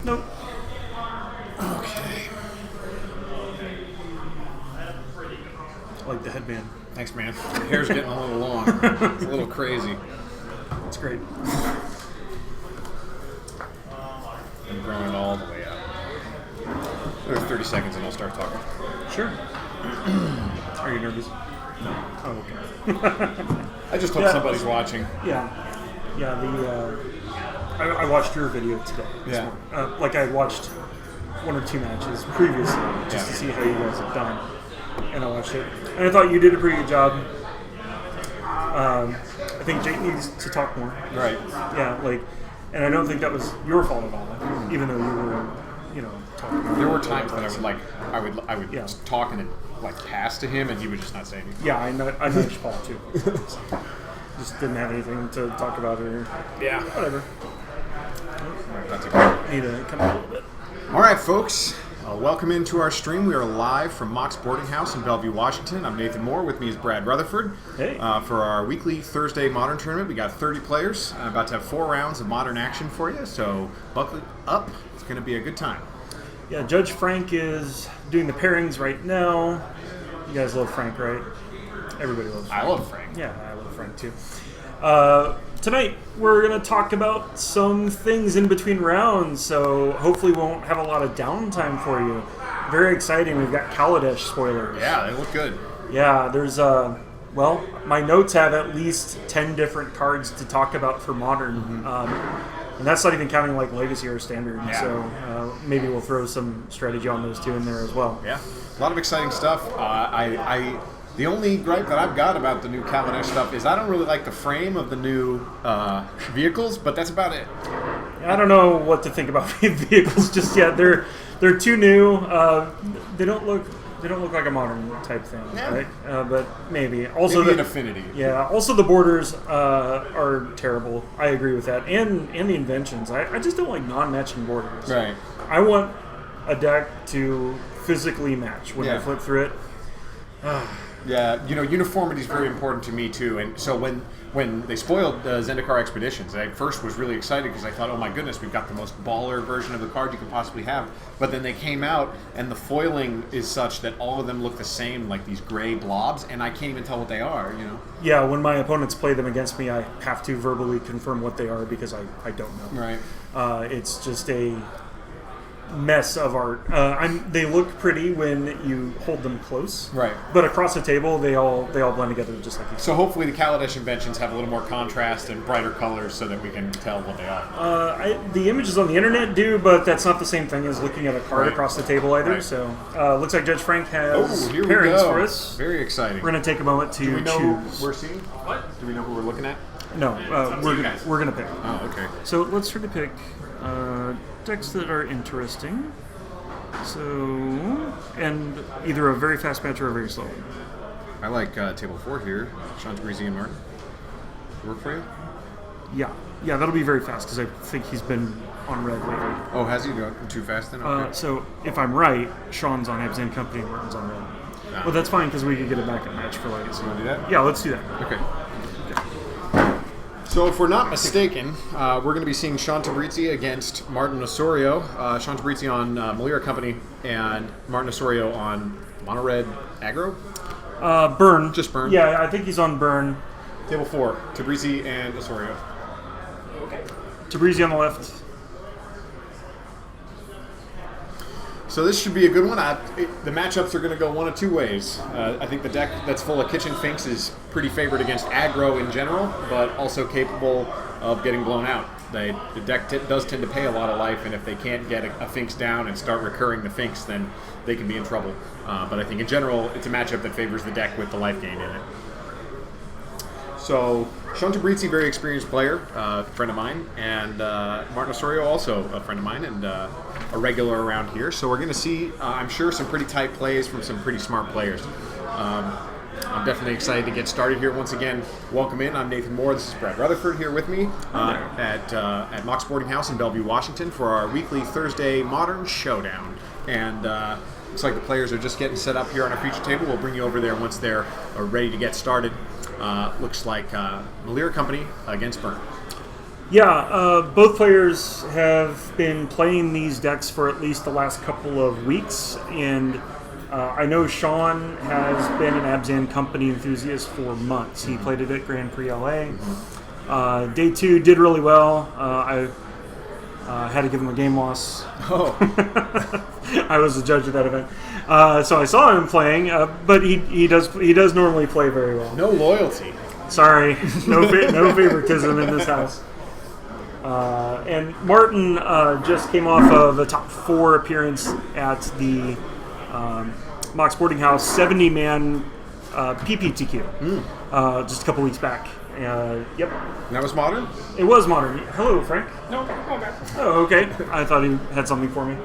Nope. Okay. I like the headband. Thanks, man. The hair's getting a little long. It's a little crazy. It's great. I'm growing it all the way out. Another 30 seconds and I'll start talking. Sure. Are you nervous? No. Oh, okay. I just hope somebody's watching. Yeah. I watched your video today. Yeah. Like I watched one or two matches previously just to see how you guys have done, and I watched it, and I thought you did a pretty good job. I think Jake needs to talk more. Right. Yeah. And I don't think that was your fault at all, even though you were, talking. There were times that I would Yeah. talk and then pass to him, and he would just not say anything. Yeah, I nudged Paul too. Just didn't have anything to talk about or whatever. That's okay. Need to come out a little bit. All right, folks. Welcome into our stream. We are live from MOX Boarding House in Bellevue, Washington. I'm Nathan Moore. With me is Brad Rutherford. Hey. For our weekly Thursday Modern Tournament, we got 30 players. I'm about to have 4 rounds of Modern action for you, so buckle up. It's going to be a good time. Yeah, Judge Frank is doing the pairings right now. You guys love Frank, right? Everybody loves Frank. I love Frank. Yeah, I love Frank too. Tonight, we're going to talk about some things in between rounds, so hopefully we won't have a lot of downtime for you. Very exciting. We've got Kaladesh spoilers. Yeah, they look good. Yeah, there's, my notes have at least 10 different cards to talk about for Modern. And that's not even counting Legacy or Standard. Yeah. So maybe we'll throw some strategy on those two in there as well. Yeah, a lot of exciting stuff. The only gripe that I've got about the new Kaladesh stuff is I don't really like the frame of the new vehicles, but that's about it. I don't know what to think about vehicles just yet. They're too new. They don't look like a Modern type thing, right? But maybe. Also maybe an affinity. Yeah. Also, the borders are terrible. I agree with that, and the inventions. I just don't like non-matching borders. Right. I want a deck to physically match when I flip through it. Yeah, uniformity is very important to me too. And so when they spoiled Zendikar Expeditions, I first was really excited because I thought, oh my goodness, we've got the most baller version of the card you could possibly have. But then they came out, and the foiling is such that all of them look the same, like these gray blobs, and I can't even tell what they are. Yeah, when my opponents play them against me, I have to verbally confirm what they are because I don't know. Right. It's just a mess of art. They look pretty when you hold them close, right? But across the table, they all blend together just like you said. So hopefully the Kaladesh inventions have a little more contrast and brighter colors so that we can tell what they are. The images on the internet do, but that's not the same thing as looking at a card across the table either. Right. So looks like Judge Frank has here we pairings go. for us. Very exciting. We're going to take a moment to Do we know choose. who we're seeing? What? Do we know who we're looking at? No, we're gonna pick. Oh, okay. So let's try to pick decks that are interesting. So, and either a very fast match or a very slow one. I like table 4 here. Shawn, Tabrizi, and Martin. Work for you? Yeah, that'll be very fast because I think he's been on red lately. Oh, has he gone too fast then? Okay. So if I'm right, Shawn's on Ebs and Company and Martin's on red. Well, that's fine because we could get a backup match for Legacy. You want to do that? Yeah, let's do that. Okay. So if we're not mistaken, we're going to be seeing Shawn Tabrizi against Martin Osorio. Shawn Tabrizi on Malira Company and Martin Osorio on Mono Red Aggro? Burn. Just Burn? Yeah, I think he's on Burn. Table 4, Tabrizi and Osorio. Okay. Tabrizi on the left. So this should be a good one. The matchups are going to go one of two ways. I think the deck that's full of Kitchen Finks is pretty favored against aggro in general, but also capable of getting blown out. The deck does tend to pay a lot of life, and if they can't get a Finks down and start recurring the Finks, then they can be in trouble. But I think in general, it's a matchup that favors the deck with the life gain in it. So Shawn Tabrizi, very experienced player, friend of mine, and Martin Osorio, also a friend of mine, and a regular around here. So we're going to see, I'm sure, some pretty tight plays from some pretty smart players. I'm definitely excited to get started here. Once again, welcome in. I'm Nathan Moore. This is Brad Rutherford here with me at MOX Boarding House in Bellevue, Washington for our weekly Thursday Modern Showdown. And looks like the players are just getting set up here on our feature table. We'll bring you over there once they're ready to get started. Looks like Malira Company against Burn. Yeah, both players have been playing these decks for at least the last couple of weeks, and I know Shawn has been an Abzan Company enthusiast for months. He played it at Grand Prix LA. Day 2 did really well. I had to give him a game loss. Oh. I was the judge of that event, so I saw him playing. But he does normally play very well. No loyalty. Sorry, no favoritism in this house. And Martin just came off of a top 4 appearance at the MOX Boarding House 70-man PPTQ just a couple weeks back. Yep. That was modern? It was modern. Hello, Frank. No, okay. Oh, okay. I thought he had something for me.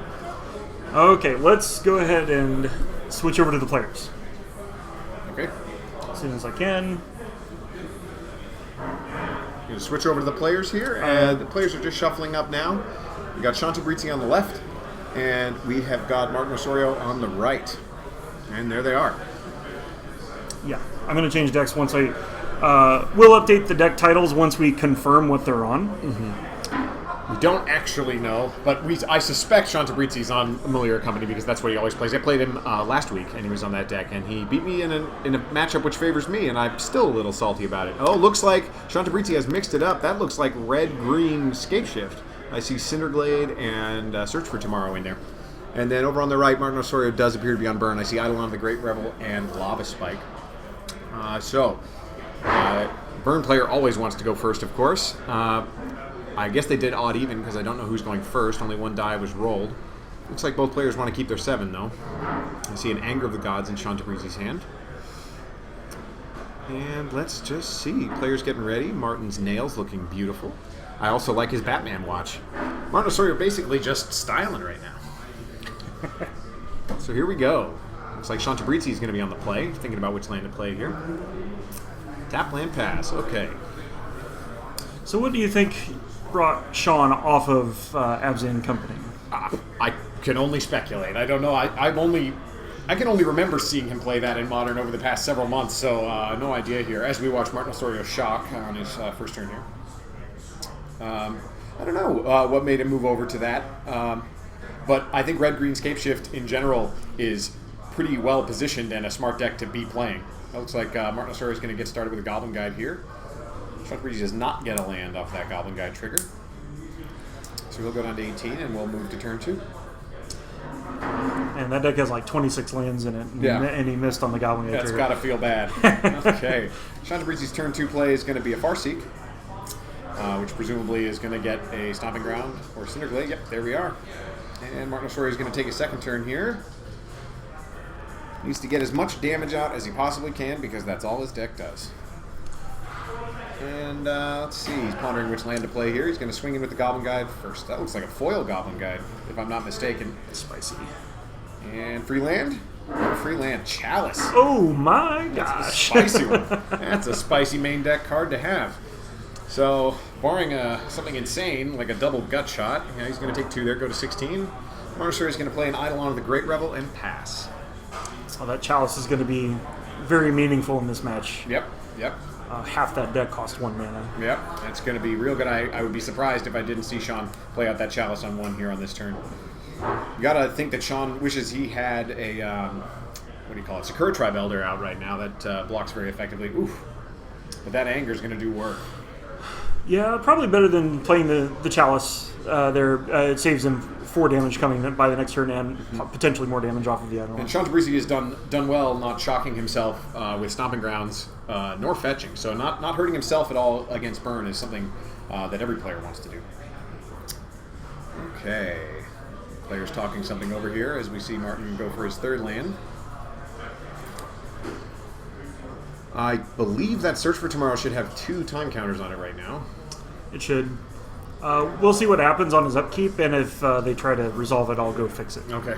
Okay, let's go ahead and switch over to the players. Okay. As soon as I can. Going to switch over to the players here, and the players are just shuffling up now. We got Shawn Tabrizi on the left, and we have got Martin Osorio on the right. And there they are. Yeah, I'm going to change decks once I... we'll update the deck titles once we confirm what they're on. We don't actually know, but I suspect Shawn Tabrizi's on Familiar Company because that's what he always plays. I played him last week, and he was on that deck, and he beat me in a matchup which favors me, and I'm still a little salty about it. Oh, looks like Shawn Tabrizi has mixed it up. That looks like red-green Scapeshift. I see Cinderglade and Search for Tomorrow in there. And then over on the right, Martin Osorio does appear to be on Burn. I see Eidolon the Great Rebel and Lava Spike. Burn player always wants to go first, of course. I guess they did odd even because I don't know who's going first. Only one die was rolled. Looks like both players want to keep their 7, though. I see an Anger of the Gods in Shawn Tabrizi's hand. And let's just see. Players getting ready. Martin's nails looking beautiful. I also like his Batman watch. Martin Osorio basically just styling right now. So here we go. Looks like Shawn Tabrizi is going to be on the play. Thinking about which land to play here. Tap land pass. Okay. So what do you think brought Shawn off of Abzan Company? I can only speculate. I don't know. I can only remember seeing him play that in Modern over the past several months, so no idea here. As we watch Martin Osorio shock on his first turn here. I don't know what made him move over to that, but I think Red-Green Scapeshift in general is pretty well positioned and a smart deck to be playing. It looks like Martin Osorio is going to get started with a Goblin Guide here. Shawn Tabrizi does not get a land off that Goblin Guide trigger. So we'll go down to 18 and we'll move to turn 2. And that deck has like 26 lands in it, and he missed on the Goblin Guide That's trigger. got to feel bad. Okay. Shawn Tabrizi's turn 2 play is going to be a Farseek, which presumably is going to get a Stomping Ground or Cinderglade. Yep, there we are. And Martin Osorio is going to take a second turn here. Needs to get as much damage out as he possibly can because that's all his deck does. And let's see, he's pondering which land to play here. He's going to swing in with the Goblin Guide first. That looks like a foil Goblin Guide, if I'm not mistaken. Spicy. And free land? Free land, Chalice. Oh my gosh. That's a spicy one. That's a spicy main deck card to have. So, barring something insane, like a double gut shot, he's going to take 2 there, go to 16. Martin Osorio is going to play an Eidolon of the Great Rebel and pass. Oh, that Chalice is going to be very meaningful in this match. Yep. Half that deck cost 1 mana. Yep, it's going to be real good. I would be surprised if I didn't see Shawn play out that Chalice on 1 here on this turn. You got to think that Shawn wishes he had a, what do you call it, Sakura Tribe Elder out right now that blocks very effectively. Oof. But that Anger is going to do work. Yeah, probably better than playing the Chalice there. It saves him 4 damage coming by the next turn and potentially more damage off of the Eidolon. And Shawn Tabrizi has done well not shocking himself with Stomping Grounds nor fetching. So not hurting himself at all against Burn is something that every player wants to do. Okay. Players talking something over here as we see Martin go for his 3rd land. I believe that Search for Tomorrow should have 2 time counters on it right now. It should. We'll see what happens on his upkeep, and if they try to resolve it, I'll go fix it. Okay.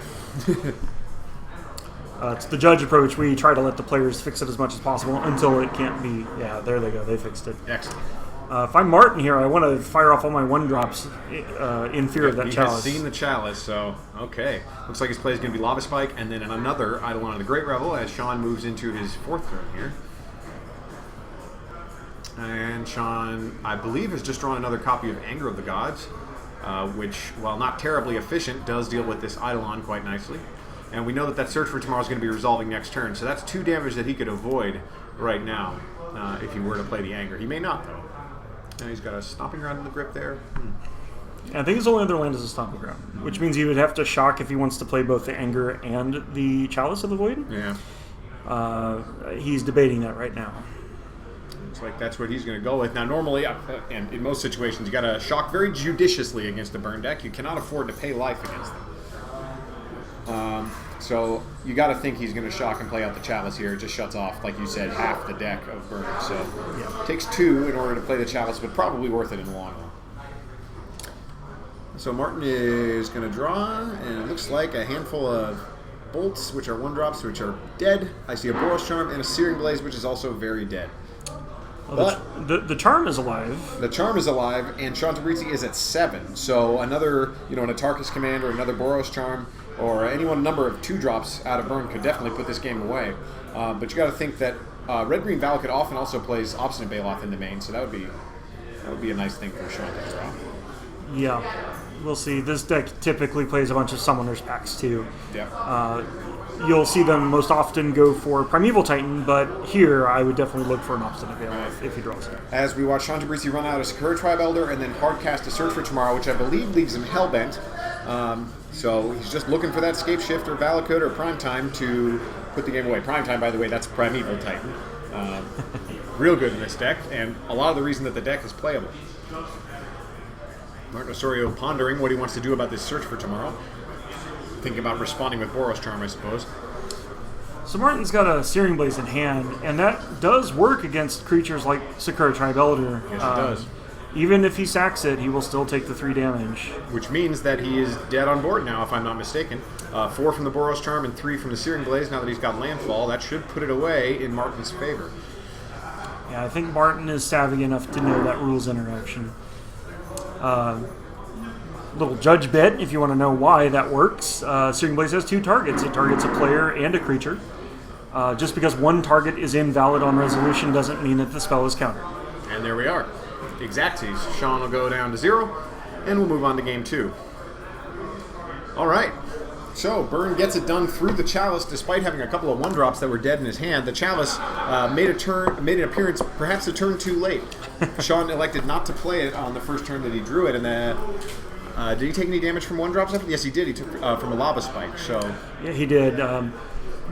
It's the judge approach. We try to let the players fix it as much as possible until it can't be. Yeah, there they go. They fixed it. Excellent. If I'm Martin here, I want to fire off all my 1-drops in fear of that Chalice. He has seen the Chalice, so okay. Looks like his play is going to be Lava Spike, and then another Eidolon of the Great Rebel as Shawn moves into his 4th turn here. And Shawn, I believe, has just drawn another copy of Anger of the Gods, which, while not terribly efficient, does deal with this Eidolon quite nicely. And we know that that Search for Tomorrow is going to be resolving next turn, so that's 2 damage that he could avoid right now if he were to play the Anger. He may not, though. And he's got a Stomping Ground in the grip there. I think his only other land is a Stomping Ground, which means he would have to shock if he wants to play both the Anger and the Chalice of the Void. Yeah. He's debating that right now. Looks like that's what he's going to go with. Now, normally, and in most situations, you got to shock very judiciously against the burn deck. You cannot afford to pay life against them. So you got to think he's going to shock and play out the Chalice here. It just shuts off, like you said, half the deck of burn. So it takes 2 in order to play the Chalice, but probably worth it in the long run. So Martin is going to draw, and it looks like a handful of bolts, which are 1-drops, which are dead. I see a Boros Charm and a Searing Blaze, which is also very dead. Well, the Charm is alive. The Charm is alive, and Shawn Tabrizi is at 7. So another, an Atarkas Command or another Boros Charm or any one number of 2-drops out of burn could definitely put this game away. But you got to think that Red-Green Valakut often also plays Obstinate Baloth in the main, so that would be a nice thing for Shawn to draw. Yeah. We'll see. This deck typically plays a bunch of Summoners packs too. Yeah. You'll see them most often go for Primeval Titan, but here I would definitely look for an Obstinate Baloth if he draws it. As we watch Shawn Tabrizi run out a Sakura Tribe Elder and then hardcast a Search for Tomorrow, which I believe leaves him Hellbent. So he's just looking for that Scape Shift or Valakut or Primetime to put the game away. Primetime, by the way, that's Primeval Titan. Real good in this deck, and a lot of the reason that the deck is playable. Martin Osorio pondering what he wants to do about this Search for Tomorrow. Thinking about responding with Boros Charm, I suppose. So Martin's got a Searing Blaze in hand, and that does work against creatures like Sakura Tribe Elder. Yes, it does. Even if he sacks it, he will still take the 3 damage. Which means that he is dead on board now, if I'm not mistaken. 4 from the Boros Charm and 3 from the Searing Blaze. Now that he's got Landfall, that should put it away in Martin's favor. Yeah, I think Martin is savvy enough to know that rules interaction. Little judge bit, if you want to know why that works. Searing Blaze has 2 targets. It targets a player and a creature. Just because one target is invalid on resolution doesn't mean that the spell is countered. And there we are. Exactsies. Shawn will go down to 0, and we'll move on to game 2. All right. So Burn gets it done through the Chalice, despite having a couple of 1-drops that were dead in his hand. The Chalice made an appearance perhaps a turn too late. Shawn elected not to play it on the first turn that he drew it, and did he take any damage from 1-drops? Yes, he did. He took from a Lava Spike. So yeah, he did.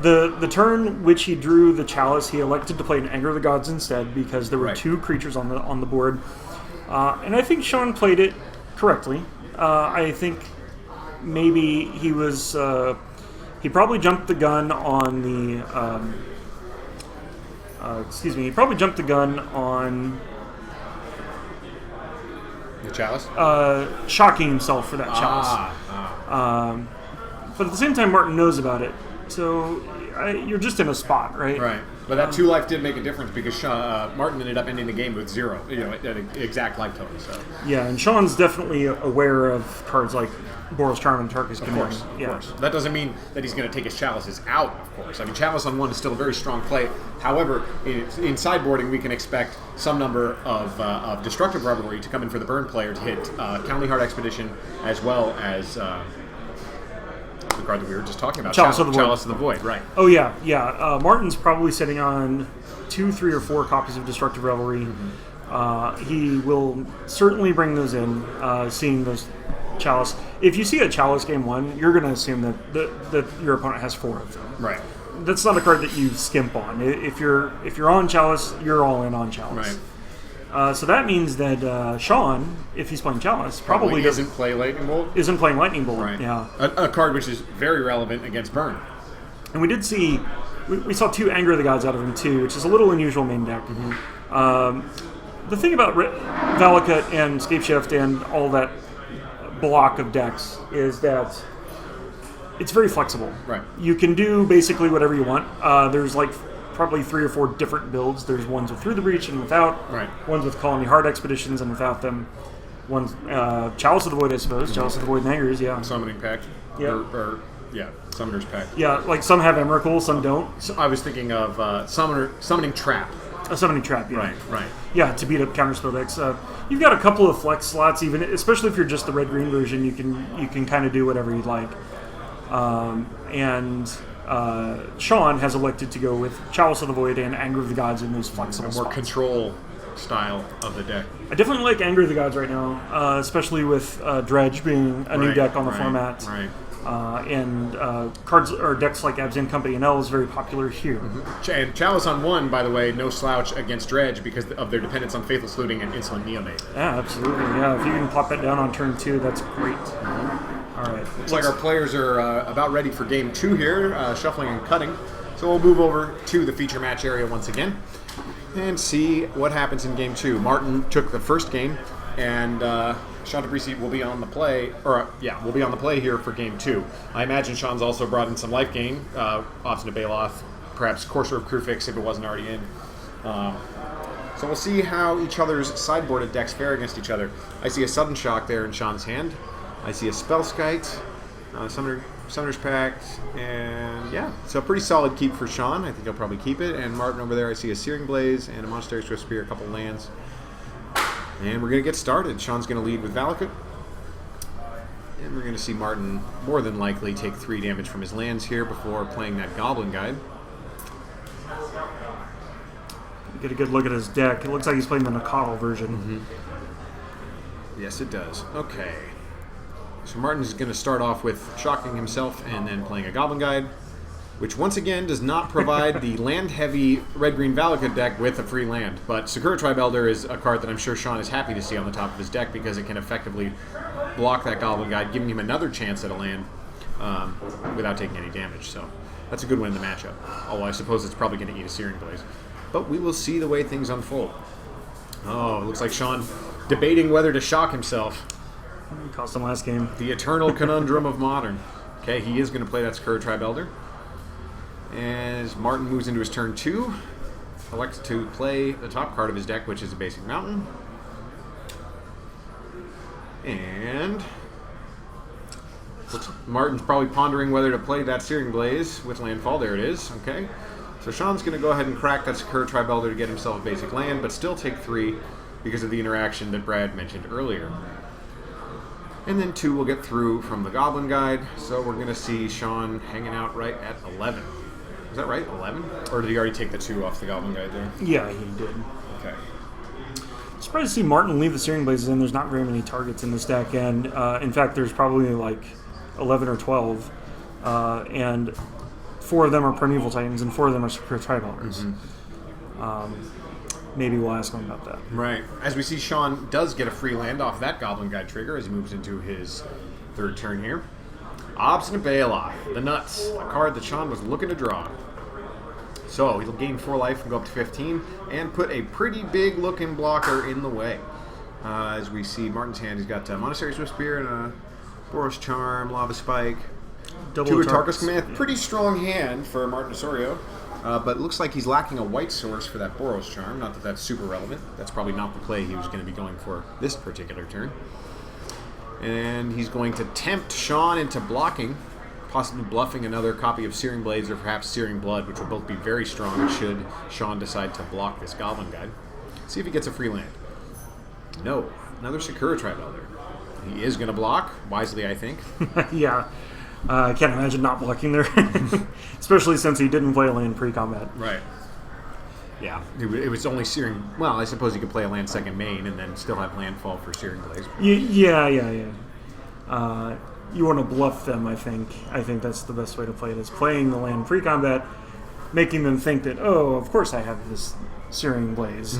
The turn which he drew the Chalice, he elected to play an Anger of the Gods instead because there were 2 creatures on the board, and I think Shawn played it correctly. I think maybe he was he probably jumped the gun on the he probably jumped the gun on the Chalice, shocking himself for that Chalice. But at the same time, Martin knows about it. So you're just in a spot, right? Right. But that 2 life did make a difference because Martin ended up ending the game with 0, at an exact life total. So yeah, and Shawn's definitely aware of cards like Boros Charm and Tarkus Command. Of course. That doesn't mean that he's going to take his Chalices out, of course. I mean, Chalice on 1 is still a very strong play. However, in sideboarding, we can expect some number of Destructive Revelry to come in for the burn player to hit County Heart Expedition, as well as the card that we were just talking about, Chalice of the Void, right. Oh, yeah. Martin's probably sitting on 2, 3, or 4 copies of Destructive Revelry. He will certainly bring those in, seeing those Chalice. If you see a Chalice game 1, you're going to assume that your opponent has 4 of them. Right. That's not a card that you skimp on. If you're on Chalice, you're all in on Chalice. Right. So that means that Shawn, if he's playing Chalice, probably isn't playing Lightning Bolt. Isn't playing Lightning Bolt. Right. Yeah. A card which is very relevant against Burn. And we did see, we saw 2 Anger of the Gods out of him too, which is a little unusual main deck. The thing about Valakut and Scapeshift and all that block of decks is that it's very flexible. Right. You can do basically whatever you want. There's like probably 3 or 4 different builds. There's ones with Through the Breach and without. Right. Ones with Colony Heart Expeditions and without them. One's Chalice of the Void, I suppose. Chalice of the Void and Angers, yeah. Summoning Pact. Yeah. Summoner's Pact. Yeah, like some have Emrakul, some don't. So I was thinking of Summoning Trap. A summoning trap, yeah. Right. Yeah, to beat up counterspell decks. You've got a couple of flex slots, even especially if you're just the red-green version. You can kind of do whatever you'd like. And Shawn has elected to go with Chalice of the Void and Anger of the Gods in those flexible more spots. control style of the deck. I definitely like Anger of the Gods right now, especially with Dredge being a new deck on the format. Right. And cards or decks like Abzan Company and L is very popular here. And Chalice on 1, by the way, no slouch against Dredge because of their dependence on Faithless Looting and Insolent Neonate. Yeah, absolutely. Yeah, if you can pop that down on turn 2, that's great. All right. Looks like our players are about ready for game 2 here, shuffling and cutting. So we'll move over to the feature match area once again and see what happens in game 2. Martin took the first game, and Shawn Tabrizi will be on the play, will be on the play here for game 2. I imagine Shawn's also brought in some life gain, Often to Bailoff, perhaps Courser of Crewfix if it wasn't already in. So we'll see how each other's sideboarded decks fare against each other. I see a Sudden Shock there in Shawn's hand. I see a Spellskite, Summoner's Pact, and yeah, so a pretty solid keep for Shawn. I think he'll probably keep it. And Martin over there, I see a Searing Blaze and a Monastery Swift Spear, a couple lands. And we're going to get started. Shawn's going to lead with Valakut. And we're going to see Martin more than likely take 3 damage from his lands here before playing that Goblin Guide. Get a good look at his deck. It looks like he's playing the Nakatl version. Yes, it does. Okay. So Martin's going to start off with shocking himself and then playing a Goblin Guide, which once again does not provide the land-heavy red-green Valakut deck with a free land. But Sakura Tribe Elder is a card that I'm sure Shawn is happy to see on the top of his deck because it can effectively block that Goblin Guide, giving him another chance at a land without taking any damage. So that's a good win in the matchup. Although I suppose it's probably going to eat a Searing Blaze. But we will see the way things unfold. Oh, it looks like Shawn debating whether to shock himself. Cost him last game. The eternal conundrum of Modern. Okay, he is going to play that Sakura Tribe Elder. As Martin moves into his turn 2, elects to play the top card of his deck, which is a basic mountain. And Martin's probably pondering whether to play that Searing Blaze with landfall. There it is. Okay. So Shawn's going to go ahead and crack that Sakura Tribe Elder to get himself a basic land, but still take 3 because of the interaction that Brad mentioned earlier. And then 2 will get through from the Goblin Guide, so we're going to see Shawn hanging out right at 11. Is that right, 11? Or did he already take the 2 off the Goblin Guide there? Yeah, he did. Okay. Surprised to see Martin leave the Searing Blazes in. There's not very many targets in this deck, and in fact, there's probably like 11 or 12, and 4 of them are Primeval Titans, and 4 of them are Sakura Tribe Elders. Maybe we'll ask him about that. Right. As we see, Shawn does get a free land off that Goblin Guide trigger as he moves into his 3rd turn here. Obstinate Bailoff, the Nuts, a card that Shawn was looking to draw. So he'll gain 4 life and go up to 15, and put a pretty big looking blocker in the way. As we see Martin's hand, he's got Monastery Swift Spear and a Boros Charm, Lava Spike, 2 Atarka's Command. Yeah. Pretty strong hand for Martin Osorio. But it looks like he's lacking a white source for that Boros Charm. Not that that's super relevant. That's probably not the play he was going to be going for this particular turn. And he's going to tempt Shawn into blocking, possibly bluffing another copy of Searing Blades or perhaps Searing Blood, which will both be very strong should Shawn decide to block this Goblin Guide. See if he gets a free land. No. Another Sakura Tribe Elder. He is going to block, wisely I think. Yeah. I can't imagine not blocking there, especially since he didn't play a land pre-combat. Right. Yeah, it was only Searing... Well, I suppose he could play a land second main and then still have landfall for Searing Blaze. Yeah. You want to bluff them, I think. I think that's the best way to play it, is playing the land pre-combat, making them think that, oh, of course I have this Searing Blaze.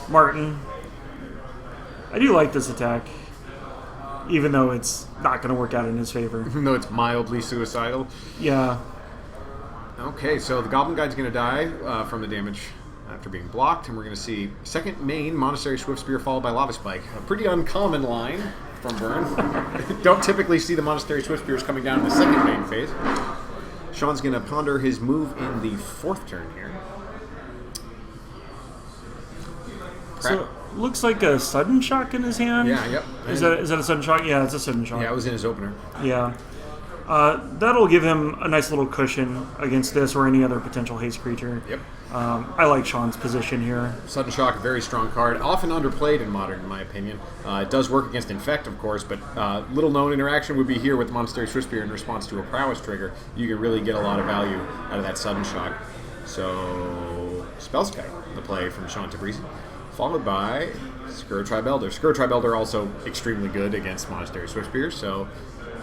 Martin, I do like this attack, even though it's not going to work out in his favor. Even though it's mildly suicidal? Yeah. Okay, so the Goblin Guide's going to die from the damage after being blocked, and we're going to see second main Monastery Swift Spear followed by Lava Spike. A pretty uncommon line from Vern. Don't typically see the Monastery Swift Spears coming down in the second main phase. Shawn's going to ponder his move in the 4th turn here. So, looks like a Sudden Shock in his hand. Yeah, yep. Is that a Sudden Shock? Yeah, it's a Sudden Shock. Yeah, it was in his opener. Yeah. That'll give him a nice little cushion against this or any other potential haste creature. Yep. I like Shawn's position here. Sudden Shock, a very strong card, often underplayed in Modern, in my opinion. It does work against Infect, of course, but little known interaction would be here with Monastery Swiftspear in response to a Prowess trigger. You can really get a lot of value out of that Sudden Shock. So, Spellskite, the play from Shawn Tabrizi, followed by Skirr Tribe Elder. Skirr Tribe Elder also extremely good against Monastery Swiftspear, so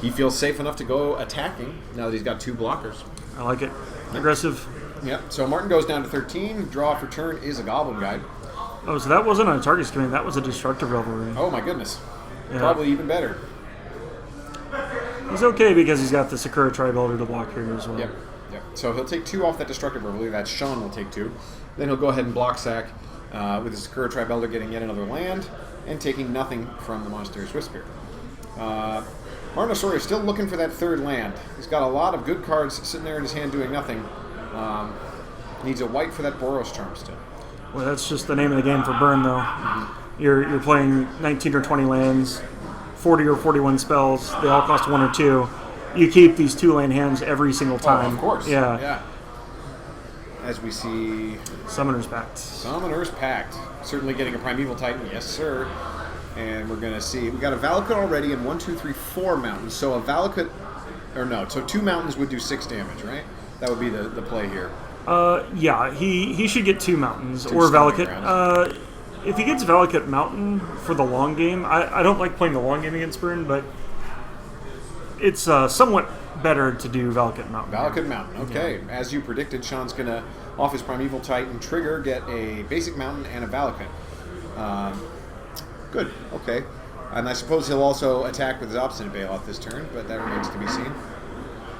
he feels safe enough to go attacking now that he's got 2 blockers. I like it. Aggressive. Yep, so Martin goes down to 13. Draw for turn is a Goblin Guide. Oh, so that wasn't a target command. That was a Destructive Revelry. Oh my goodness. Yeah. Probably even better. He's okay because he's got the Sakura Tribe Elder to block here as well. Yep. So he'll take 2 off that Destructive Revelry. That Shawn will take 2. Then he'll go ahead and block sack with his Sakura Tribe Elder getting yet another land and taking nothing from the Monastery Swiftspear. Martin Osorio is still looking for that 3rd land. He's got a lot of good cards sitting there in his hand doing nothing. Needs a white for that Boros Charm still. Well, that's just the name of the game for Burn, though. Mm-hmm. You're playing 19 or 20 lands, 40 or 41 spells. They all cost 1 or 2. You keep these 2-land hands every single time. Oh, of course. Yeah. As we see... Summoner's Pact. Summoner's Pact. Certainly getting a Primeval Titan. Yes, sir. And we're going to see... We've got a Valakut already and 1, 2, 3, 4 mountains. So a Valakut... Or no, so 2 mountains would do 6 damage, right? That would be the play here. Yeah, he should get 2 mountains or Valakut. If he gets Valakut Mountain for the long game, I don't like playing the long game against Burn, but it's somewhat better to do Valakut Mountain. Valakut Mountain, okay. Yeah. As you predicted, Shawn's going to, off his Primeval Titan trigger, get a basic mountain and a Valakut. Good, okay. And I suppose he'll also attack with his Obstinate Bailout this turn, but that remains to be seen.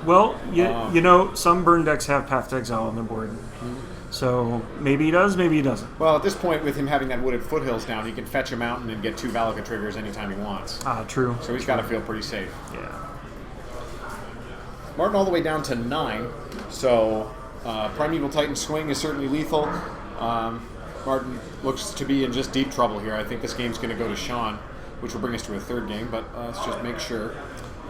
Well, you know, some Burn decks have Path to Exile on their board. Mm-hmm. So maybe he does, maybe he doesn't. Well, at this point, with him having that Wooded Foothills down, he can fetch a mountain and get 2 Valakut triggers anytime he wants. True. So he's got to feel pretty safe. Yeah. Martin all the way down to 9. So Primeval Titan swing is certainly lethal. Martin looks to be in just deep trouble here. I think this game's going to go to Shawn, which will bring us to a 3rd game, but let's just make sure.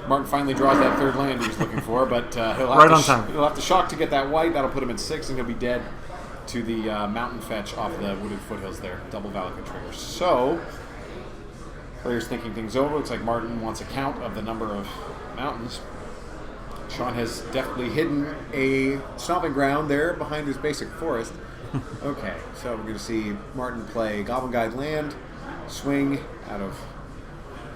Martin finally draws that 3rd land he was looking for, but he'll have to shock to get that white. That'll put him at 6, and he'll be dead to the mountain fetch off the Wooded Foothills there. Double Valakut triggers. So, players thinking things over. Looks like Martin wants a count of the number of mountains. Shawn has definitely hidden a stomping ground there behind his basic forest. Okay, so we're going to see Martin play Goblin Guide land, swing out of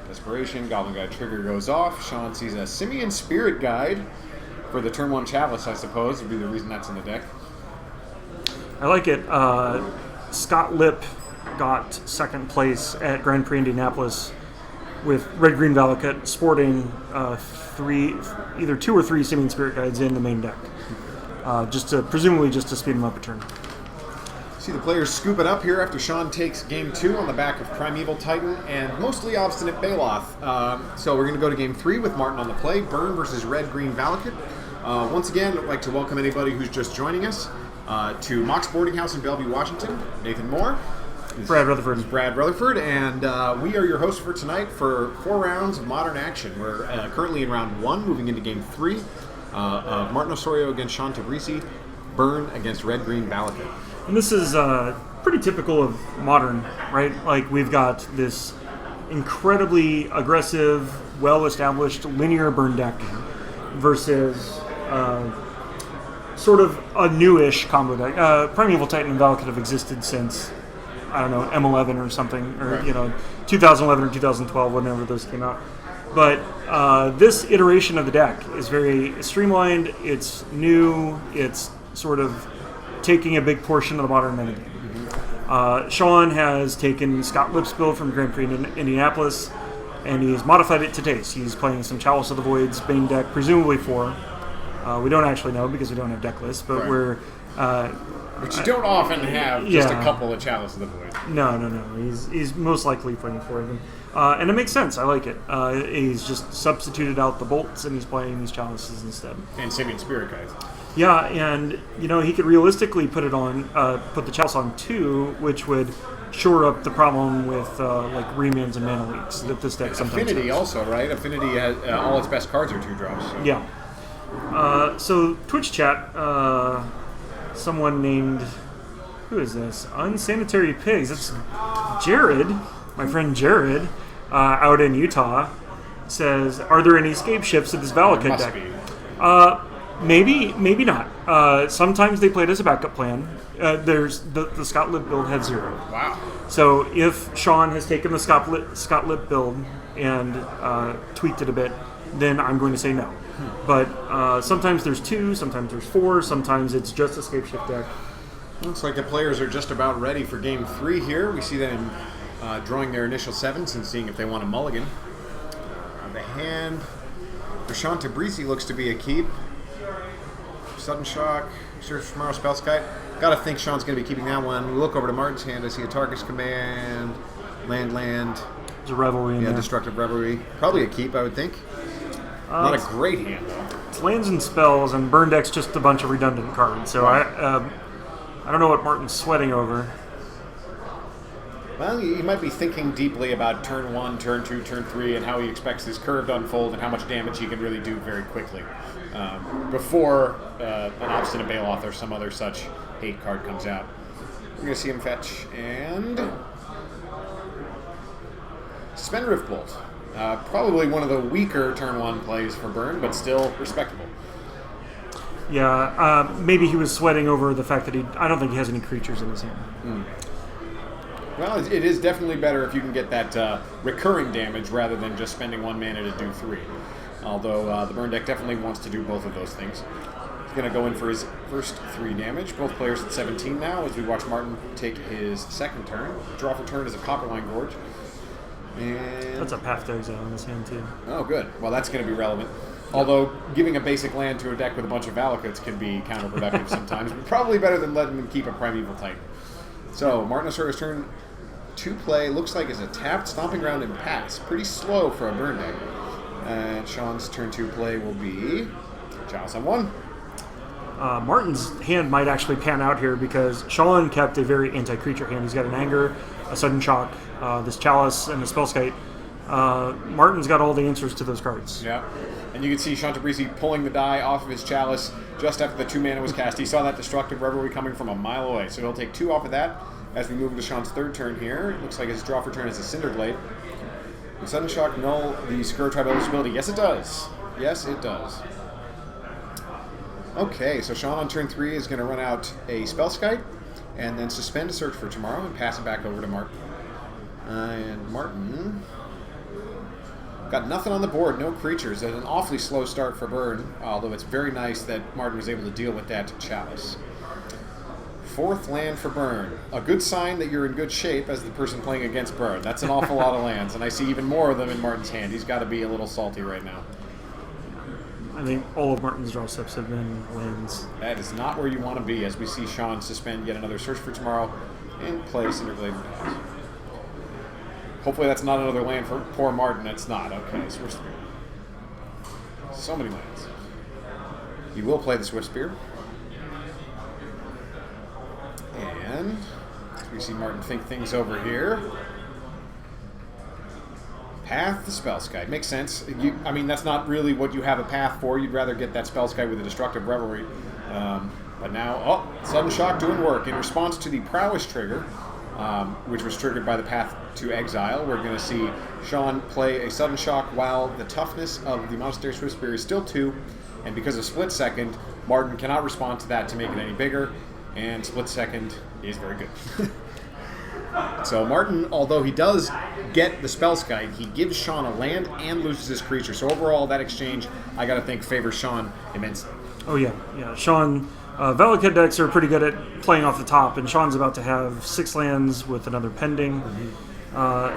Desperation. Goblin Guide trigger goes off. Shawn sees a Simian Spirit Guide for the turn 1 Chalice, I suppose, would be the reason that's in the deck. I like it. Scott Lipp got 2nd place at Grand Prix Indianapolis with Red Green Valakut, sporting either 2 or 3 Simian Spirit Guides in the main deck, presumably just to speed him up a turn. See the players scoop it up here after Shawn takes game 2 on the back of Primeval Titan and mostly Obstinate Bailoff. So we're going to go to game 3 with Martin on the play. Burn versus Red Green Valakut. Once again, I'd like to welcome anybody who's just joining us to MOX Boarding House in Bellevue, Washington. Nathan Moore. Brad Rutherford. And we are your hosts for tonight for 4 rounds of Modern action. We're currently in round 1, moving into game 3. Martin Osorio against Shawn Tabrizi. Burn against Red Green Valakut. And this is pretty typical of Modern, right? Like, we've got this incredibly aggressive, well-established linear Burn deck versus sort of a newish combo deck. Primeval Titan and Valakut have existed since, I don't know, M11 or something, or, right. 2011 or 2012, whenever those came out. But this iteration of the deck is very streamlined, it's new, it's sort of taking a big portion of the Modern metagame. Mm-hmm. Shawn has taken Scott Lipp's build from Grand Prix Indianapolis, and he's modified it to taste. He's playing some Chalice of the Void's main deck, presumably 4. We don't actually know because we don't have deck lists, but right. But you don't often have just a couple of Chalice of the Void. No. He's most likely playing 4 of them. And it makes sense. I like it. He's just substituted out the bolts, and he's playing these Chalices instead. And Simian Spirit Guides. Yeah, and he could realistically put the Chalice on 2, which would shore up the problem with like remands and mana leaks that this deck sometimes Affinity has. also, right? Affinity has all its best cards are 2-drops. So. Yeah. So Twitch chat, someone named, who is this? Unsanitary Pigs. It's Jared, my friend Jared, out in Utah, says, are there any escape ships in this Valakut Must deck? be. Maybe not. Sometimes they played as a backup plan. There's the Scott Lip build had 0. Wow. So if Shawn has taken the Scott Lip build and tweaked it a bit, then I'm going to say no. But sometimes there's 2, sometimes there's 4, sometimes it's just escape shift deck. Looks like the players are just about ready for game 3 here. We see them drawing their initial 7s and seeing if they want a mulligan. The hand for Shawn Tabrizi looks to be a keep. Sudden Shock, Search for Tomorrow, Spellskite. Gotta think Shawn's gonna be keeping that one. We look over to Martin's hand. I see a Tarkus Command, land. There's a Revelry in there. Destructive Revelry. Probably a keep, I would think. Not a great hand, though. It's lands and spells, and burn deck's just a bunch of redundant cards. So Right. I don't know what Martin's sweating over. Well, you might be thinking deeply about turn 1, turn 2, turn 3, and how he expects his curve to unfold and how much damage he can really do very quickly before an Obstinate Baloth or some other such hate card comes out. We're going to see him fetch and Suspend Riftbolt. Probably one of the weaker turn 1 plays for Burn, but still respectable. Yeah, maybe he was sweating over the fact that I don't think he has any creatures in his hand. Well, it is definitely better if you can get that recurring damage rather than just spending 1 mana to do 3. Although the Burn deck definitely wants to do both of those things. He's going to go in for his first 3 damage. Both players at 17 now as we watch Martin take his second turn. Draw for turn is a Copperline Gorge. And That's a Path to Exile in his hand, too. oh, good. Well, that's going to be relevant. Although giving a basic land to a deck with a bunch of Valakuts can be counterproductive sometimes, but probably better than letting them keep a Primeval Titan. So, Martin Osorio's turn to play looks like is a tapped Stomping Ground and pass. Pretty slow for a burn deck. And Shawn's turn to play will be Chalice on 1. Martin's hand might actually pan out here because Shawn kept a very anti-creature hand. He's got an Anger, a Sudden Shock, this Chalice, and a Spellskite. Martin's got all the answers to those cards. Yeah. And you can see Shawn Tabrizi pulling the die off of his Chalice just after the 2 mana was cast. He saw that Destructive Revelry coming from a mile away. So he'll take 2 off of that as we move into Shawn's third turn here. It looks like his draw for turn is a Cinderblade. Does Sudden Shock null the Scourge Tribe eligibility? Yes, it does. Yes, it does. Okay, so Shawn on turn 3 is going to run out a Spellskite and then suspend a Search for Tomorrow and pass it back over to Martin. And Martin got nothing on the board, no creatures. It's an awfully slow start for Burn, although it's very nice that Martin was able to deal with that Chalice. 4th land for Burn. A good sign that you're in good shape as the person playing against Burn. That's an awful lot of lands, and I see even more of them in Martin's hand. He's got to be a little salty right now. I think all of Martin's draw steps have been wins. That is not where you want to be as we see Shawn suspend yet another Search for Tomorrow and play Cinderblade and pass. Hopefully that's not another land for poor Martin. It's not. Okay, Swift Spear. So many lands. He will play the Swift Spear. And we see Martin think things over here. Path the Spellskite. Makes sense. I mean, that's not really what you have a path for. You'd rather get that Spellskite with a Destructive Revelry. But now, Sudden Shock doing work. In response to the Prowess trigger, which was triggered by the Path to Exile, we're going to see Shawn play a Sudden Shock while the toughness of the Monastery Swift Spear is still 2. And because of Split Second, Martin cannot respond to that to make it any bigger. And Split Second is very good. So Martin, although he does get the Spellskite, he gives Shawn a land and loses his creature. So overall, that exchange, I got to think, favors Shawn immensely. Oh, yeah. Shawn, Valakut decks are pretty good at playing off the top, and Shawn's about to have 6 lands with another pending.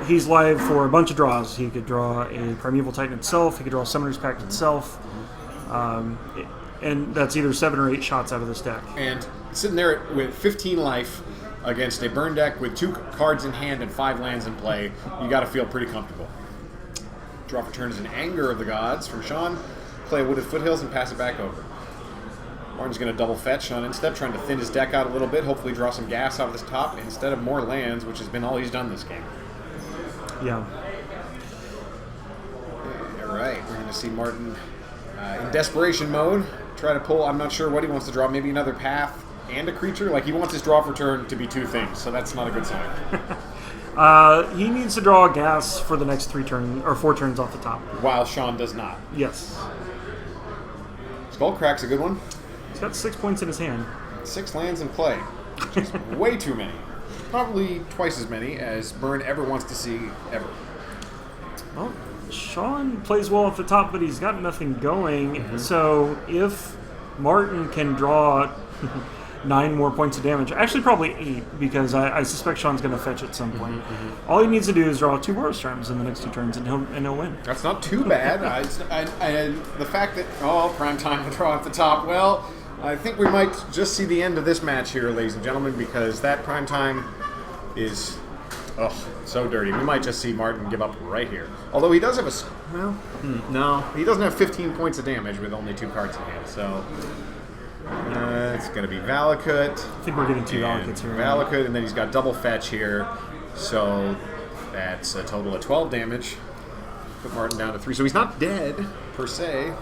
He's live for a bunch of draws. He could draw a Primeval Titan itself. He could draw a Summoner's Pact itself. And that's either 7 or 8 shots out of this deck. And sitting there with 15 life against a burn deck with 2 cards in hand and 5 lands in play, you got to feel pretty comfortable. Draw for turn is an Anger of the Gods from Shawn. Play Wooded Foothills and pass it back over. Martin's going to double fetch on instep, trying to thin his deck out a little bit, hopefully draw some gas out of this top instead of more lands, which has been all he's done this game. Yeah. All right, we're going to see Martin in desperation mode, try to pull, I'm not sure what he wants to draw, maybe another path and a creature. Like, he wants his draw for turn to be 2 things, so that's not a good sign. He needs to draw a gas for the next 4 turns off the top. While Shawn does not. Yes. Skullcrack's a good one. He's got 6 points in his hand. 6 lands in play, which is way too many. Probably twice as many as Burn ever wants to see, ever. Well, Shawn plays well at the top, but he's got nothing going. So if Martin can draw 9 more points of damage, actually probably 8, because I suspect Shawn's going to fetch at some point. All he needs to do is draw 2 Boros Charms in the next 2 turns, and he'll win. That's not too bad. The fact that, prime time to draw at the top, well, I think we might just see the end of this match here, ladies and gentlemen, because that prime time is so dirty. We might just see Martin give up right here. Although he does have no, he doesn't have 15 points of damage with only 2 cards in hand, so it's going to be Valakut. I think we're getting 2 Valakuts here. Valakut, and then he's got double fetch here, so that's a total of 12 damage. Put Martin down to 3, so he's not dead, per se.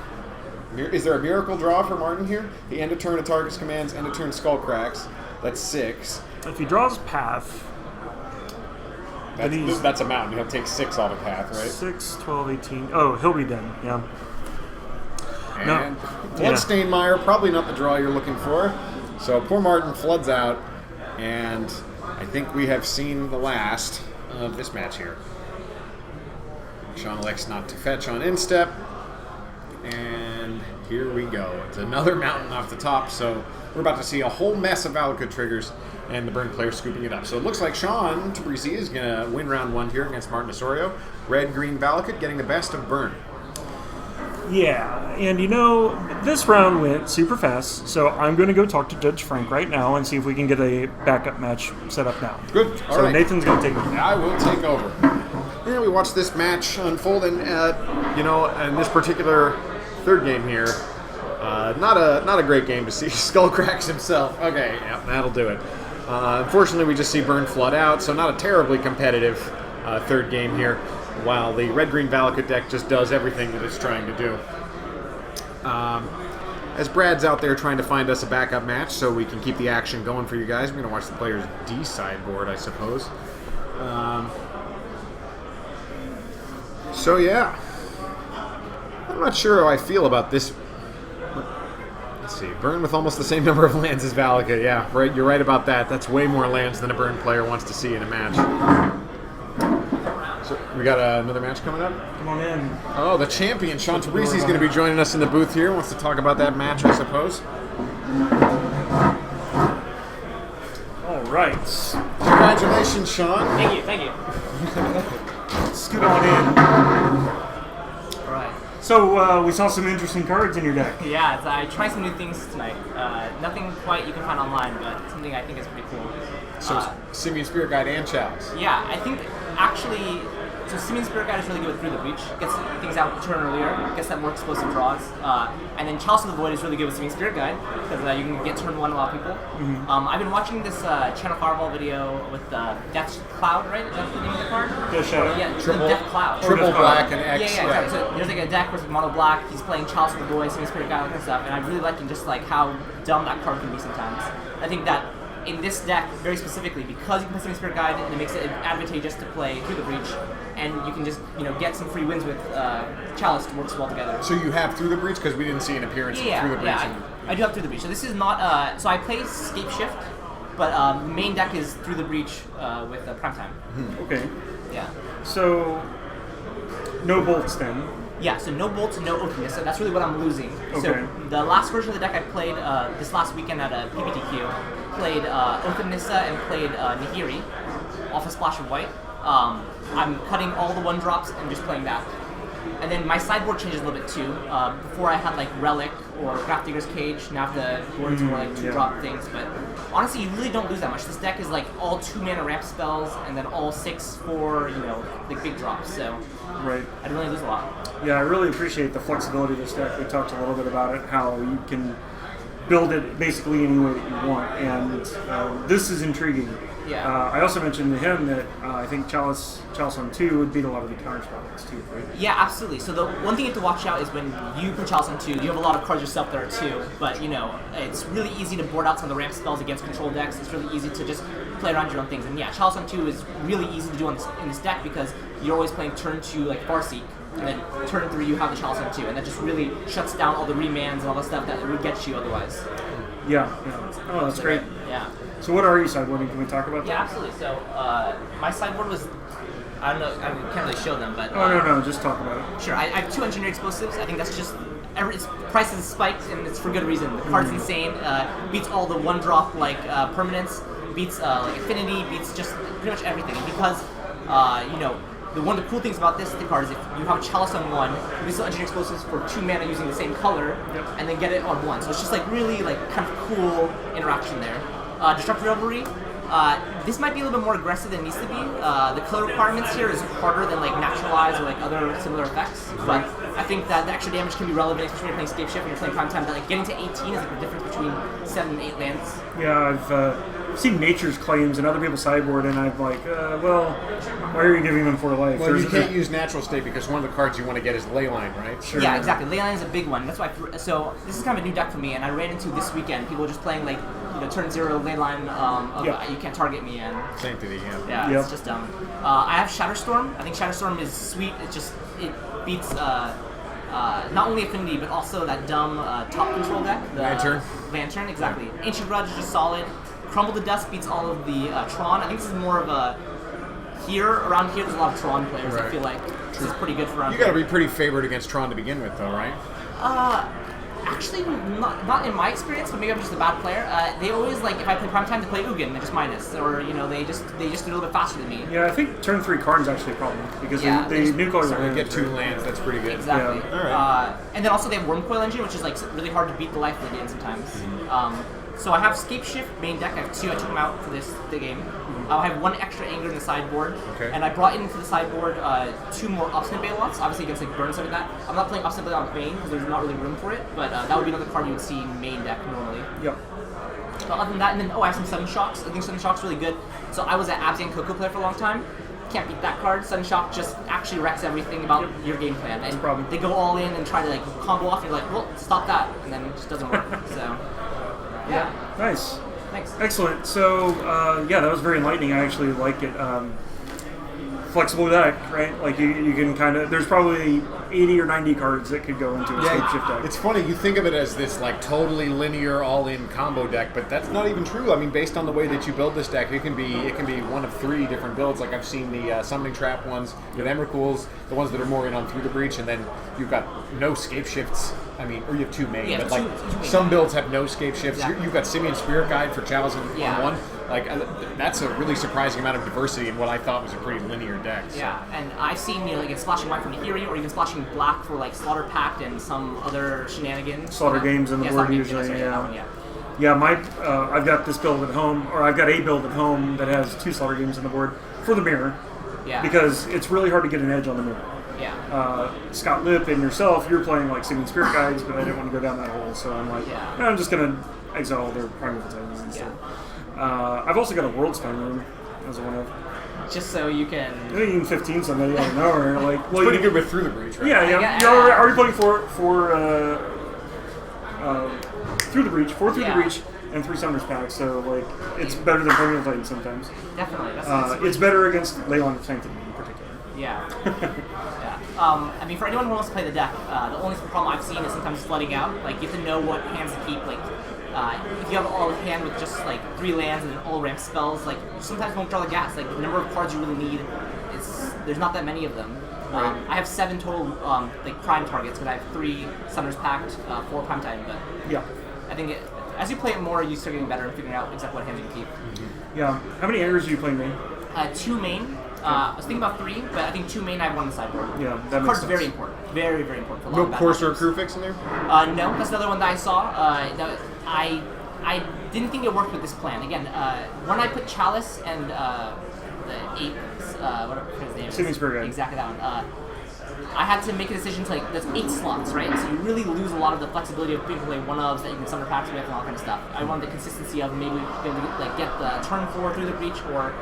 Is there a miracle draw for Martin here? The end of turn of target's commands, end of turn Skullcracks. That's 6. If he draws Path, that's a mountain. He'll take 6 off of Path, right? 6, 12, 18. Oh, he'll be dead, yeah. And Bloodstained Mire, probably not the draw you're looking for. So poor Martin floods out, and I think we have seen the last of this match here. Shawn elects not to fetch on instep, and here we go. It's another mountain off the top, so we're about to see a whole mess of Valakut triggers, and the Burn player scooping it up. So it looks like Shawn Tabrizi is going to win round 1 here against Martin Osorio. Red-green Valakut getting the best of Burn. Yeah, and this round went super fast, so I'm going to go talk to Judge Frank right now and see if we can get a backup match set up now. Good. All right. Nathan's going to take over. I will take over. Yeah, we watched this match unfold, and in this particular 3rd game here, not a great game to see. Skullcracks himself. Okay, yeah, that'll do it. Unfortunately, we just see Burn flood out, so not a terribly competitive 3rd game here, while the red-green Valakut deck just does everything that it's trying to do. As Brad's out there trying to find us a backup match so we can keep the action going for you guys, we're going to watch the player's D sideboard, I suppose. So yeah, I'm not sure how I feel about this. Let's see, Burn with almost the same number of lands as Valakut. Yeah, right. You're right about that. That's way more lands than a Burn player wants to see in a match. So we got another match coming up. Come on in. Oh, the champion Shawn Tabrizi is going to be joining us in the booth here. Wants to talk about that match, I suppose. All right. Congratulations, Shawn. Thank you. Scoot on in. All right. So we saw some interesting cards in your deck. Yeah, I tried some new things tonight. Nothing quite you can find online, but something I think is pretty cool. So Simian Spirit Guide and Chalice. Yeah, I think actually, so Simian Spirit Guide is really good with Through the Breach. Gets things out turn earlier, gets that more explosive draws. And then Chalice of the Void is really good with Simian Spirit Guide, because you can get turn 1 a lot of people. I've been watching this Channel Fireball video with Death Cloud, right? Is that the name of the card? Yeah, Triple Death Cloud. Triple black and X. Yeah, exactly. So there's like a deck with mono black. He's playing Chalice of the Void, Simian Spirit Guide, and stuff. And I really like just like how dumb that card can be sometimes. I think that in this deck, very specifically, because you can play Simian Spirit Guide, and it makes it advantageous to play Through the Breach, and you can just get some free wins with Chalice to work well together. So you have Through the Breach, because we didn't see an appearance of Through the Breach. Yeah, I do have Through the Breach. So this is not. So I play Scape Shift, but main deck is Through the Breach with Primetime. Okay. Yeah. So no bolts then. Yeah, so no bolts, no openness, so that's really what I'm losing. Okay. So the last version of the deck I played this last weekend at a PBTQ, played Othanissa and played Nahiri off a Splash of White. I'm cutting all the 1-drops and just playing that. And then my sideboard changes a little bit too. Before I had like Relic or Craft Digger's Cage, now the boards were like 2-drop things, but honestly you really don't lose that much. This deck is like all 2-mana ramp spells and then all 6 for, like big drops, so Right. I don't really lose a lot. Yeah, I really appreciate the flexibility of this deck. We talked a little bit about it, how you can build it basically any way that you want, and this is intriguing. Yeah. I also mentioned to him that I think Chalice on 2 would beat a lot of the counter spells too, right? Yeah, absolutely. So the one thing you have to watch out is when you put Chalice on 2, you have a lot of cards yourself that are 2, but it's really easy to board out some of the ramp spells against control decks. It's really easy to just play around your own things. And yeah, Chalice on 2 is really easy to do in this deck because you're always playing turn 2 like Farseek, and then turn 3 you have the Chalice on 2, and that just really shuts down all the remands and all the stuff that would get you otherwise. Yeah. Oh, that's great. Yeah. So what are you sideboarding? Can we talk about that? Yeah, absolutely. So my sideboard was, I don't know, I can't really show them, but... No, just talk about it. Sure, I have 2 engineered explosives. I think that's just, its price is spiked, and it's for good reason. The card's insane, beats all the one-drop like permanents, beats like affinity, beats just pretty much everything. And because, one of the cool things about this card is if you have a Chalice on 1, you can still engineer explosives for 2 mana using the same color, and then get it on 1. So it's just like really like kind of cool interaction there. Disruptive Revelry. This might be a little bit more aggressive than it needs to be. The color requirements here is harder than like Naturalize or like other similar effects, but I think that the extra damage can be relevant, especially when you're playing Scape Shift and you're playing Prime Time. That like getting to 18 is like the difference between 7 and 8 lands. Yeah, I've seen Nature's Claims and other people's sideboard, and I'm like, why are you giving them 4 life? Well, you can't use Natural State because one of the cards you want to get is Leyline, right? Sure. Yeah, exactly. Leyline is a big one. That's why. So this is kind of a new deck for me, and I ran into this weekend people just playing like turn 0 Leyline. You can't target me, and Sanctity. Yeah, it's just dumb. I have Shatterstorm. I think Shatterstorm is sweet. It beats not only Affinity but also that dumb top control deck. The Lantern, exactly. Yeah. Ancient Grudge is just solid. Crumble to Dust beats all of the Tron. I think this is more of a around here. There's a lot of Tron players. Right. I feel like this is pretty good for around. You got to be pretty favored against Tron to begin with, though, right? Actually, not in my experience, but maybe I'm just a bad player. They always like if I play Prime Time, they play Ugin, they just minus, or they just do a little bit faster than me. Yeah, I think turn 3 Karn's actually a problem because they nuke all your lands. Get 2 lands, that's pretty good. Exactly. Yeah. All right. And then also they have Wormcoil Engine, which is like really hard to beat the life of the game sometimes. So I have Scape Shift main deck. I have 2. I took them out for the game. I have 1 extra Anger in the sideboard, and I brought into the sideboard 2 more Obstinate Bailouts, obviously against like burn and stuff like that. I'm not playing Obstinate Bailout main because there's not really room for it, but that would be another card you would see in main deck normally. Yep. But other than that, and then I have some Sudden Shocks. I think Sudden Shock's really good. So I was an Abzan Coco player for a long time. Can't beat that card. Sudden Shock just actually wrecks everything about your game plan. And they go all in and try to like combo off, and you're like, well, stop that, and then it just doesn't work. So. Yeah. Nice. Thanks. Excellent. So, that was very enlightening. I actually like it. Flexible deck, right? Like you can kind of. There's probably 80 or 90 cards that could go into a Scape Shift deck. It's funny. You think of it as this like totally linear, all-in combo deck, but that's not even true. I mean, based on the way that you build this deck, it can be one of 3 different builds. Like I've seen the Summoning Trap ones with Emrakul's, the ones that are more in on Through the Breach, and then you've got no Scape Shifts. I mean, or you have 2 main, but like some builds have no Scape Shifts. Exactly. You've got Simeon Spirit Guide for Chalice on 1. Like that's a really surprising amount of diversity in what I thought was a pretty linear deck. So. Yeah, and I've seen like it's splashing white for Nihiri, or even splashing black for like Slaughter Pact and some other shenanigans. Slaughter Games in the board usually. I've got this build at home, or I've got a build at home that has 2 Slaughter Games in the board for the mirror. Yeah. Because it's really hard to get an edge on the mirror. Yeah. Scott Lipp and yourself, you're playing like Simeon Spirit Guides, but I didn't want to go down that hole, so I'm like, I'm just gonna exile all their primal titans instead. I've also got a World Spine Room as one of. Just so you can. You can 15 somebody out of nowhere, like. Well, pretty good with Through the Breach, right? Yeah. You're already playing for Through the Breach, 4 Through the Breach, and 3 Summoners Pack. So like, it's better than Primal Titans sometimes. Definitely. That's it's better against Leyline of Sanctity in particular. Yeah. I mean, for anyone who wants to play the deck, the only problem I've seen is sometimes flooding out. Like, you have to know what hands to keep. Like, if you have all the hand with just like 3 lands and then all ramp spells, like you sometimes won't draw the gas. Like the number of cards you really need, there's not that many of them. I have 7 total like prime targets, but I have 3 Summoners Pact, 4 Prime Time. But I think as you play it more, you start getting better and figuring out exactly what hands you can keep. Yeah. How many Angers do you play main? 2 main. I was thinking about 3, but I think 2 main. I have 1 on the sideboard. Yeah, that makes sense. Very important. Very, very important for a lot No of bad Courser or matchups. Crew Fix in there? No, that's another one that I saw. I didn't think it worked with this plan. Again, when I put Chalice and the 8, whatever his name is. Simeon Spirit Guide. Exactly that one. I had to make a decision to there's 8 slots, right? So you really lose a lot of the flexibility of being able to play one-ofs that you can summon packs with and all that kind of stuff. I wanted the consistency of maybe being able to get the turn 4 through the breach, or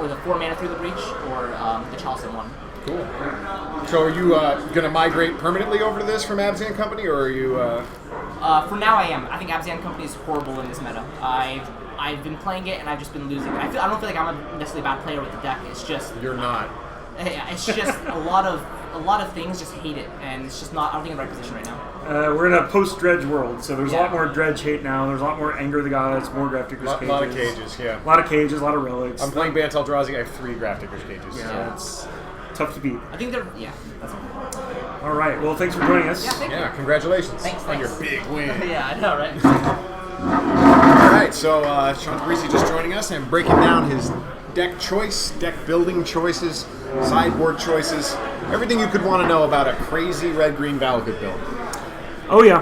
the 4 mana through the breach, or the Chalice in 1. Cool. So are you going to migrate permanently over to this from Abzan Company, or are you... For now, I am. I think Abzan Company is horrible in this meta. I've been playing it, and I've just been losing. I don't feel like I'm a necessarily bad player with the deck. It's just... You're not. It's just a lot of things just hate it, and it's just not. I don't think in the right position right now. We're in a post-dredge world, so there's a lot more dredge hate now. There's a lot more Anger of the Gods, more Grafdigger's cages. A lot of cages, yeah. A lot of cages, a lot of relics. I'm playing Bant Eldrazi. I have 3 Grafdigger's cages. Yeah, it's tough to beat. I think they're that's all. All right, well, thanks for joining us. Yeah, congratulations Thanks. on your big win. Yeah, I know, right? All right, so Shawn Tabrizi just joining us and breaking down his deck choice, deck building choices, sideboard choices, everything you could want to know about a crazy red-green Valakut build. Oh yeah,